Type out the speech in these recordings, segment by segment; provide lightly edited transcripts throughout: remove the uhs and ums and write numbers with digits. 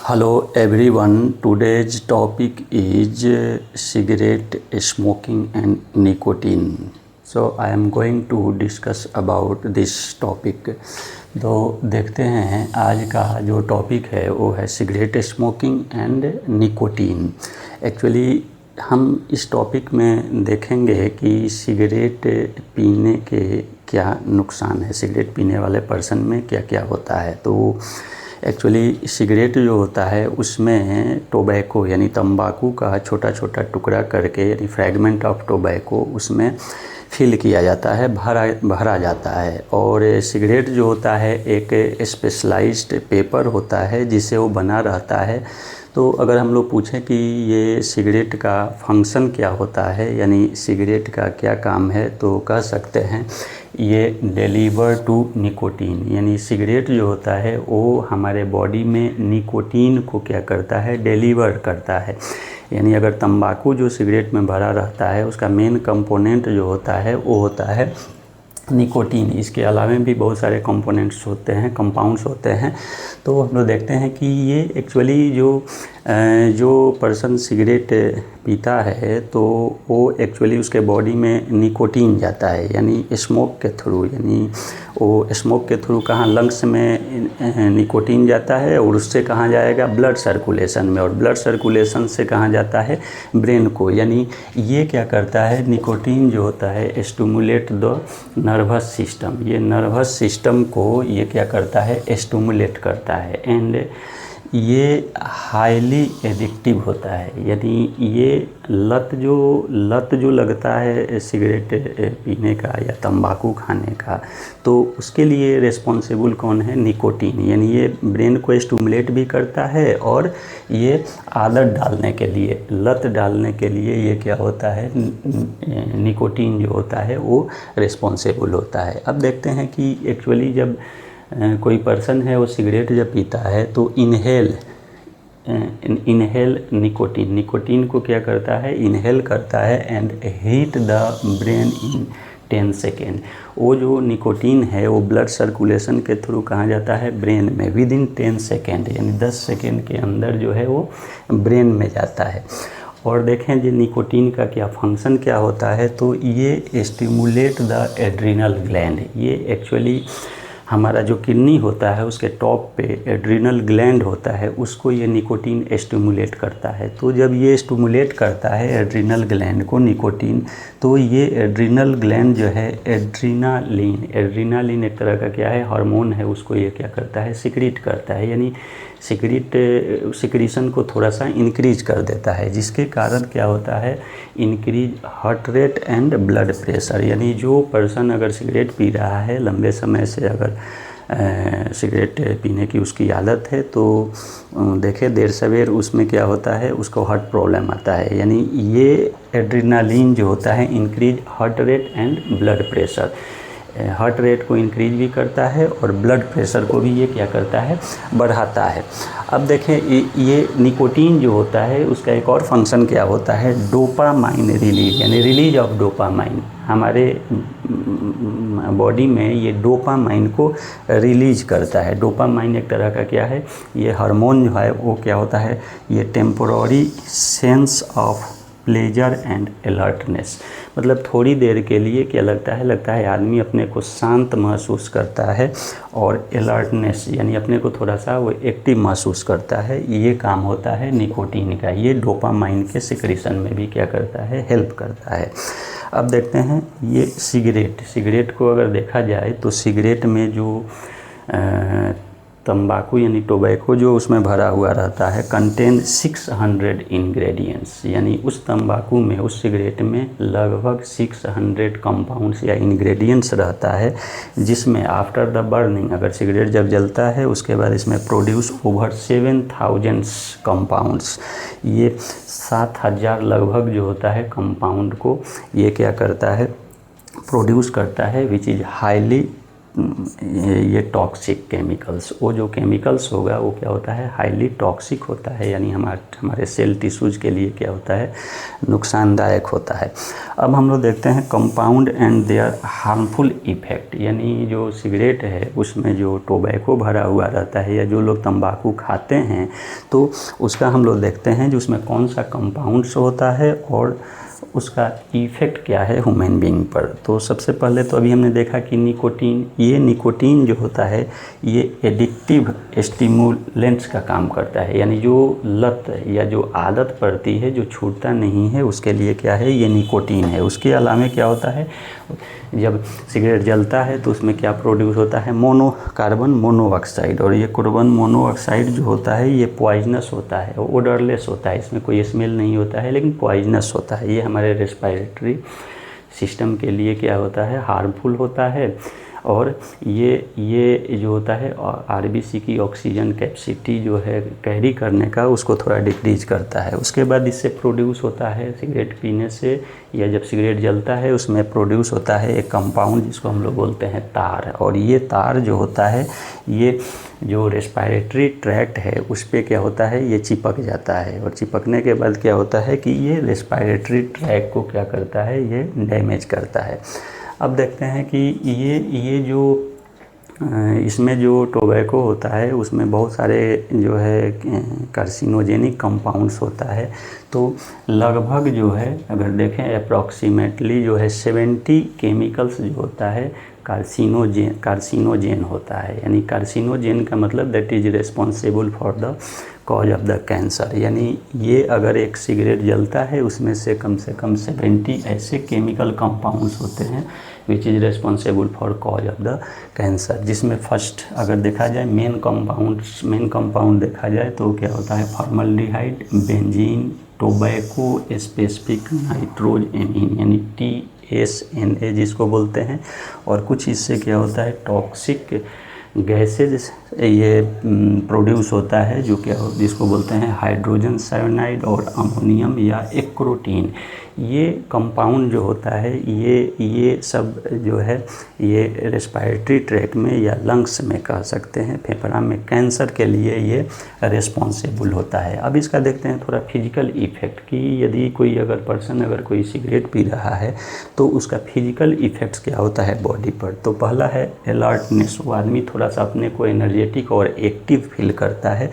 Hello everyone, today's topic is cigarette smoking and nicotine. So I am going to discuss about this topic. तो देखते हैं आज का जो टॉपिक है वो है cigarette smoking and nicotine. Actually हम इस टॉपिक में देखेंगे कि सिगरेट पीने के क्या नुकसान है, सिगरेट पीने वाले पर्सन में क्या क्या होता है। तो एक्चुअली सिगरेट जो होता है उसमें टोबैको यानी तंबाकू का छोटा छोटा टुकड़ा करके यानी फ्रैगमेंट ऑफ टोबैको उसमें फिल किया जाता है, भरा जाता है। और सिगरेट जो होता है एक स्पेशलाइज्ड पेपर होता है जिससे वो बना रहता है। तो अगर हम लोग पूछें कि ये सिगरेट का फंक्शन क्या होता है यानी सिगरेट का क्या काम है, तो कह सकते हैं ये डिलीवर टू निकोटीन, यानी सिगरेट जो होता है वो हमारे बॉडी में निकोटीन को क्या करता है, डिलीवर करता है। यानी अगर तंबाकू जो सिगरेट में भरा रहता है उसका मेन कंपोनेंट जो होता है वो होता है निकोटीन। इसके अलावा भी बहुत सारे कंपोनेंट्स होते हैं, कंपाउंड्स होते हैं। तो हम लोग देखते हैं कि ये एक्चुअली जो पर्सन सिगरेट पीता है तो वो एक्चुअली उसके बॉडी में निकोटीन जाता है यानी स्मोक के थ्रू, यानी वो स्मोक के थ्रू कहाँ लंग्स में निकोटीन जाता है और उससे कहाँ जाएगा, ब्लड सर्कुलेशन में, और ब्लड सर्कुलेशन से कहाँ जाता है, ब्रेन को। यानी ये क्या करता है, निकोटीन जो होता है स्टिमुलेट द नर्वस सिस्टम, ये नर्वस सिस्टम को ये क्या करता है, स्टिमुलेट करता है। एंड ये हाईली एडिक्टिव होता है, यानी ये लत जो लगता है सिगरेट पीने का या तंबाकू खाने का, तो उसके लिए रिस्पॉन्सिबल कौन है, निकोटीन। यानी ये ब्रेन को स्टिमुलेट भी करता है और ये आदत डालने के लिए, लत डालने के लिए ये क्या होता है, निकोटीन जो होता है वो रिस्पॉन्सिबल होता है। अब देखते हैं कि एक्चुअली जब कोई पर्सन है वो सिगरेट जब पीता है तो इनहेल निकोटीन को क्या करता है, इनहेल करता है and heat the brain in 10 second. वो जो निकोटीन है वो ब्लड सर्कुलेशन के थ्रू कहाँ जाता है, ब्रेन में, विद इन 10 सेकेंड, यानी 10 सेकेंड के अंदर जो है वो ब्रेन में जाता है। और देखें जी निकोटीन का क्या फंक्शन क्या होता है, तो ये स्टिमुलेट द एड्रिनल ग्लैंड। ये एक्चुअली हमारा जो किडनी होता है उसके टॉप पे एड्रिनल ग्लैंड होता है, उसको ये निकोटीन स्टिमुलेट करता है। तो जब ये स्टिमुलेट करता है एड्रिनल ग्लैंड को निकोटीन, तो ये एड्रिनल ग्लैंड जो है एड्रीनालिन एक तरह का क्या है, हार्मोन है, उसको ये क्या करता है, सिक्रीट करता है, यानी सिक्रीशन को थोड़ा सा इंक्रीज कर देता है, जिसके कारण क्या होता है, increase heart rate and blood pressure. यानी जो पर्सन अगर सिगरेट पी रहा है लंबे समय से, अगर सिगरेट पीने की उसकी आदत है, तो देखे देर सवेर उसमें क्या होता है, उसको हार्ट प्रॉब्लम आता है। यानी ये एड्रीनालिन जो होता है increase heart rate and blood pressure, heart rate को इंक्रीज भी करता है और ब्लड प्रेशर को भी ये क्या करता है, बढ़ाता है। अब देखें ये निकोटीन जो होता है उसका एक और फंक्शन क्या होता है, डोपामाइन रिलीज, यानी रिलीज ऑफ डोपामाइन। हमारे बॉडी में ये डोपामाइन को रिलीज करता है। डोपामाइन एक तरह का क्या है, ये हार्मोन जो है वो क्या होता है, ये temporary sense of pleasure and alertness, मतलब थोड़ी देर के लिए क्या लगता है आदमी अपने को शांत महसूस करता है और अलर्टनेस यानी अपने को थोड़ा सा वो एक्टिव महसूस करता है। ये काम होता है निकोटीन का, ये डोपामाइन के सिक्रीशन में भी क्या करता है, हेल्प करता है। अब देखते हैं ये सिगरेट को अगर देखा जाए तो सिगरेट में जो तंबाकू यानी टोबैको जो उसमें भरा हुआ रहता है कंटेन 600 इंग्रेडिएंट्स, यानी उस तंबाकू में, उस सिगरेट में लगभग 600 कंपाउंड्स या इंग्रेडिएंट्स रहता है, जिसमें आफ्टर द बर्निंग, अगर सिगरेट जब जलता है उसके बाद इसमें प्रोड्यूस ओवर 7000 कंपाउंड्स, ये 7000 लगभग जो होता है कंपाउंड को ये क्या करता है, प्रोड्यूस करता है, विच इज़ हाईली ये टॉक्सिक केमिकल्स, वो जो केमिकल्स होगा वो क्या होता है, हाईली टॉक्सिक होता है, यानी हमारे सेल टिश्यूज़ के लिए क्या होता है, नुकसानदायक होता है। अब हम लोग देखते हैं compound and their harmful effect, यानी जो सिगरेट है उसमें जो टोबैको भरा हुआ रहता है या जो लोग तंबाकू खाते हैं तो उसका हम लोग देखते हैं जो उसमें कौन सा कंपाउंड्स होता है और उसका इफ़ेक्ट क्या है ह्यूमन बीइंग पर। तो सबसे पहले तो अभी हमने देखा कि निकोटीन, ये निकोटीन जो होता है ये एडिक्टिव स्टिमुलेंट्स का काम करता है, यानी जो लत या जो आदत पड़ती है जो छूटता नहीं है उसके लिए क्या है, ये निकोटीन है। उसके अलावा क्या होता है, जब सिगरेट जलता है तो उसमें क्या प्रोड्यूस होता है, कार्बन मोनोऑक्साइड, और ये कार्बन मोनोऑक्साइड जो होता है ये पॉइजनस होता है, ओडरलेस होता है, इसमें कोई स्मेल नहीं होता है लेकिन पॉइजनस होता है। ये हमारे रेस्पिरेटरी सिस्टम के लिए क्या होता है, हार्मफुल होता है। और ये जो होता है आरबीसी की ऑक्सीजन कैपेसिटी जो है कैरी करने का उसको थोड़ा डिक्रीज करता है। उसके बाद इससे प्रोड्यूस होता है सिगरेट पीने से या जब सिगरेट जलता है उसमें प्रोड्यूस होता है एक कंपाउंड जिसको हम लोग बोलते हैं तार, और ये तार जो होता है ये जो रेस्पिरेटरी ट्रैक्ट है उस पर क्या होता है, ये चिपक जाता है, और चिपकने के बाद क्या होता है कि ये रेस्पिरेटरी ट्रैक्ट को क्या करता है, ये डैमेज करता है। अब देखते हैं कि ये जो इसमें जो टोबैको होता है उसमें बहुत सारे जो है कार्सिनोजेनिक कंपाउंड्स होता है। तो लगभग जो है अगर देखें अप्रॉक्सीमेटली जो है 70 केमिकल्स जो होता है कार्सिनोजेन होता है, यानी कार्सिनोजेन का मतलब that is responsible for the cause of the cancer, यानी ये अगर एक सिगरेट जलता है उसमें से कम 70 ऐसे केमिकल कंपाउंड्स होते हैं which is responsible for cause of the cancer. जिसमें फर्स्ट अगर देखा जाए मेन कंपाउंड देखा जाए तो क्या होता है, formaldehyde, benzene, tobacco specific nitrogen यानी TSNA जिसको बोलते हैं, और कुछ इससे क्या होता है टॉक्सिक गैसेज ये प्रोड्यूस होता है जो क्या जिसको बोलते हैं हाइड्रोजन साइनाइड और अमोनियम या एक्रोटीन। ये कंपाउंड जो होता है ये सब जो है ये रेस्पिरेटरी ट्रैक्ट में या लंग्स में कह सकते हैं, फेफड़ा में कैंसर के लिए ये रिस्पॉन्सिबल होता है। अब इसका देखते हैं थोड़ा फिजिकल इफ़ेक्ट कि यदि कोई अगर कोई सिगरेट पी रहा है तो उसका फिजिकल इफ़ेक्ट्स क्या होता है बॉडी पर। तो पहला है अलर्टनेस, वो आदमी थोड़ा सा अपने को एनर्जेटिक और एक्टिव फील करता है।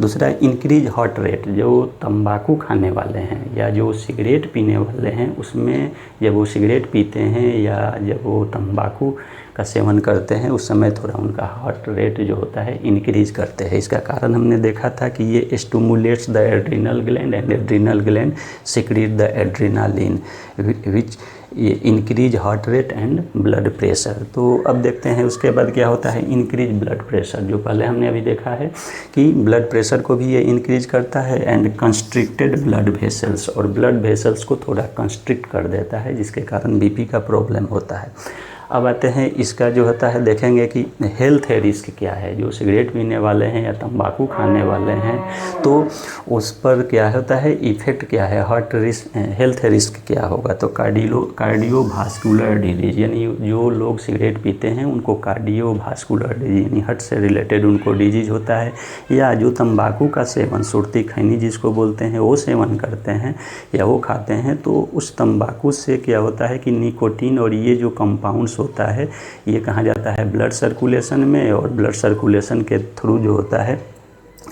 दूसरा इंक्रीज हार्ट रेट, जो तंबाकू खाने वाले हैं या जो सिगरेट पीने वाले हैं उसमें जब वो सिगरेट पीते हैं या जब वो तंबाकू का सेवन करते हैं उस समय थोड़ा उनका हार्ट रेट जो होता है इंक्रीज करते हैं। इसका कारण हमने देखा था कि ये stimulates the adrenal gland and adrenal gland secrete the adrenaline which increase heart rate and blood pressure. तो अब देखते हैं उसके बाद क्या होता है इंक्रीज ब्लड प्रेशर, जो पहले हमने अभी देखा है कि ब्लड प्रेशर को भी ये इंक्रीज करता है, एंड कंस्ट्रिक्टेड ब्लड वेसल्स, और ब्लड वेसल्स को थोड़ा कंस्ट्रिक्ट कर देता है जिसके कारण बीपी का प्रॉब्लम होता है। अब आते हैं इसका जो होता है देखेंगे कि हेल्थ रिस्क क्या है, जो सिगरेट पीने वाले हैं या तंबाकू खाने वाले हैं तो उस पर क्या होता है इफ़ेक्ट क्या है, हेल्थ रिस्क क्या होगा। तो कार्डियोवास्कुलर डिजीज, यानी जो लोग सिगरेट पीते हैं उनको कार्डियोवास्कुलर डिजीज यानी हार्ट से रिलेटेड उनको डिजीज होता है, या जो तंबाकू का सेवन सुरती खैनी जिसको बोलते हैं वो सेवन करते हैं या वो खाते हैं तो उस तंबाकू से क्या होता है कि निकोटीन और ये जो कंपाउंड्स होता है ये कहाँ जाता है ब्लड सर्कुलेशन में, और ब्लड सर्कुलेशन के थ्रू जो होता है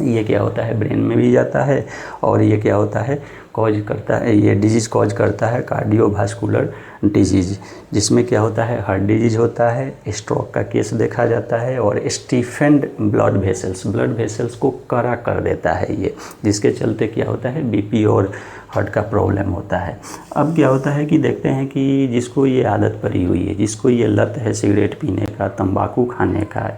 ये क्या होता है ब्रेन में भी जाता है, और ये क्या होता है कॉज करता है, ये डिजीज़ कॉज करता है कार्डियोवास्कुलर डिजीज़, जिसमें क्या होता है हार्ट डिजीज होता है, स्ट्रोक का केस देखा जाता है, और स्टीफेंड ब्लड वेसल्स को कड़ा कर देता है ये, जिसके चलते क्या होता है बीपी और हार्ट का प्रॉब्लम होता है। अब क्या होता है कि देखते हैं कि जिसको ये आदत पड़ी हुई है, जिसको ये लत है सिगरेट पीने का, तंबाकू खाने का,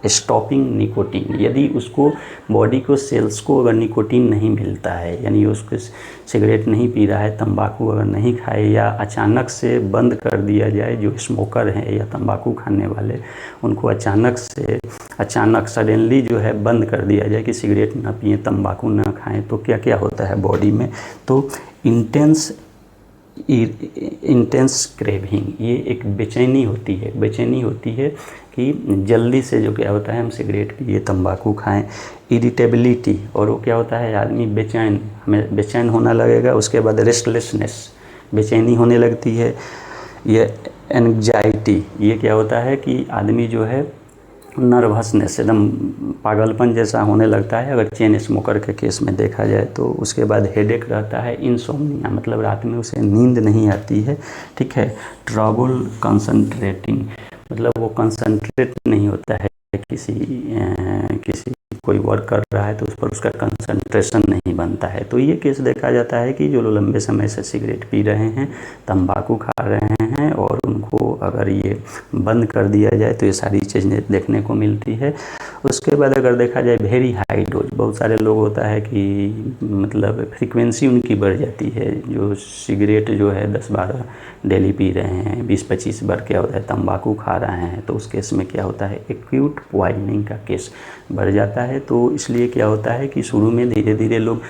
स्टॉपिंग निकोटीन, यदि उसको बॉडी को सेल्स को अगर निकोटीन नहीं मिलता है, यानी उसको सिगरेट नहीं पी रहा है, तंबाकू अगर नहीं खाए या अचानक से बंद कर दिया जाए, जो स्मोकर हैं या तंबाकू खाने वाले उनको अचानक सडनली जो है बंद कर दिया जाए कि सिगरेट ना पिए तंबाकू ना खाएं, तो क्या क्या होता है बॉडी में, तो इंटेंस इंटेंस क्रेविंग, ये एक बेचैनी होती है कि जल्दी से जो क्या होता है हम सिगरेट पिए, तंबाकू खाएं। इरिटेबिलिटी, और वो क्या होता है आदमी बेचैन, हमें बेचैन होना लगेगा। उसके बाद रेस्टलेसनेस, बेचैनी होने लगती है। ये एंग्जाइटी, ये क्या होता है कि आदमी जो है नर्वसनेस, एकदम पागलपन जैसा होने लगता है अगर चेन स्मोकर के केस में देखा जाए तो। उसके बाद हेडेक रहता है, इंसोम्निया, मतलब रात में उसे नींद नहीं आती है, ठीक है। ट्रबल कंसंट्रेटिंग, मतलब वो कंसंट्रेट नहीं होता है किसी कोई वर्क कर रहा है तो उस पर उसका कंसंट्रेशन नहीं बनता है। तो ये केस देखा जाता है कि जो लोग लंबे समय से सिगरेट पी रहे हैं, तंबाकू खा रहे हैं, और उनको अगर ये बंद कर दिया जाए तो ये सारी चीज़ें देखने को मिलती है। उसके बाद अगर देखा जाए वेरी हाई डोज, बहुत सारे लोग होता है कि मतलब फ्रीक्वेंसी उनकी बढ़ जाती है, जो सिगरेट जो है 10-12 डेली पी रहे हैं, 20-25 बार क्या होता है तंबाकू खा रहे हैं, तो उस केस में क्या होता है एक्यूट पॉइजनिंग का केस बढ़ जाता है। तो इसलिए क्या होता है कि शुरू में धीरे धीरे लोग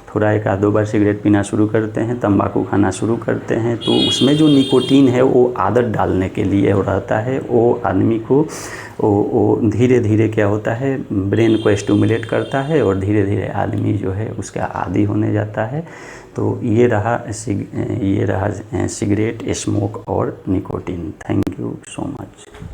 थोड़ा 1-2 बार सिगरेट पीना शुरू करते हैं, तंबाकू खाना शुरू करते हैं, तो उसमें जो निकोटीन है वो आदत डालने के लिए हो रहता है, वो आदमी को वो धीरे धीरे क्या होता है ब्रेन को स्टिमुलेट करता है और धीरे धीरे आदमी जो है उसका आदी होने जाता है। तो ये रहा सिगरेट, स्मोक और nicotine. Thank you so much.